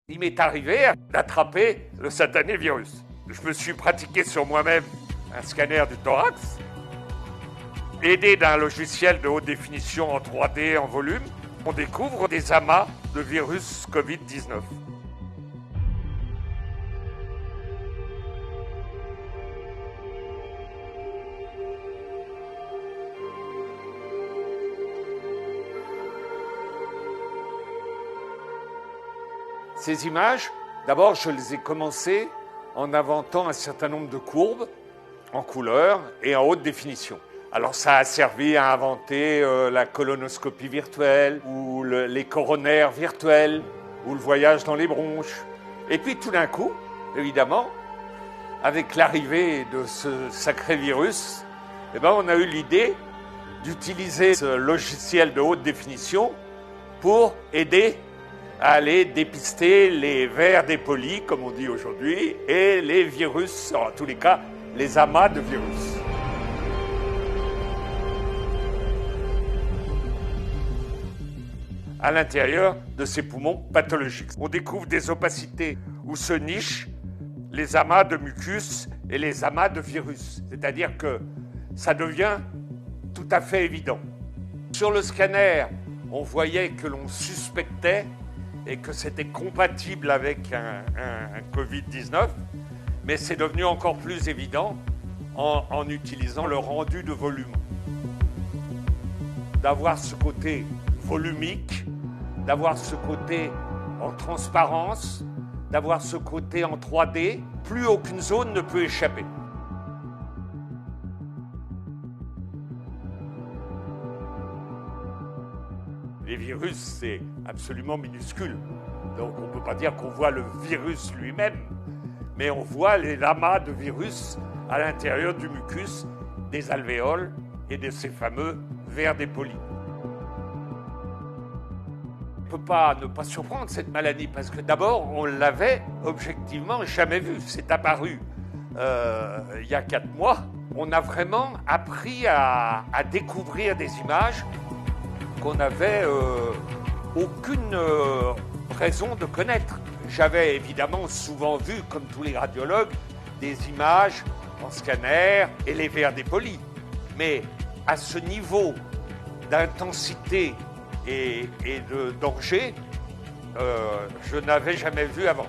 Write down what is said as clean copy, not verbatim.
Il m'est arrivé d'attraper le satané virus. Je me suis pratiqué sur moi-même un scanner du thorax, aidé d'un logiciel de haute définition en 3D en volume. On découvre des amas de virus Covid-19. Ces images, d'abord, je les ai commencées en inventant un certain nombre de courbes en couleur et en haute définition. Alors ça a servi à inventer la colonoscopie virtuelle, ou les coronaires virtuels, ou le voyage dans les bronches. Et puis tout d'un coup, évidemment, avec l'arrivée de ce sacré virus, on a eu l'idée d'utiliser ce logiciel de haute définition pour aider à aller dépister les vers dépolis, comme on dit aujourd'hui, et les virus, en tous les cas, les amas de virus. À l'intérieur de ces poumons pathologiques, on découvre des opacités où se nichent les amas de mucus et les amas de virus. C'est-à-dire que ça devient tout à fait évident. Sur le scanner, on voyait que l'on suspectait et que c'était compatible avec un Covid-19, mais c'est devenu encore plus évident en utilisant le rendu de volume. D'avoir ce côté volumique, d'avoir ce côté en transparence, d'avoir ce côté en 3D, plus aucune zone ne peut échapper. Les virus, c'est absolument minuscule. Donc on ne peut pas dire qu'on voit le virus lui-même, mais on voit les amas de virus à l'intérieur du mucus, des alvéoles et de ces fameux vers dépolis. On ne peut pas ne pas surprendre cette maladie, parce que d'abord, on l'avait objectivement jamais vue. C'est apparu il y a 4 mois. On a vraiment appris à découvrir des images qu'on n'avait aucune raison de connaître. J'avais évidemment souvent vu, comme tous les radiologues, des images en scanner et les vers dépolis. Mais à ce niveau d'intensité et de danger, je n'avais jamais vu avant.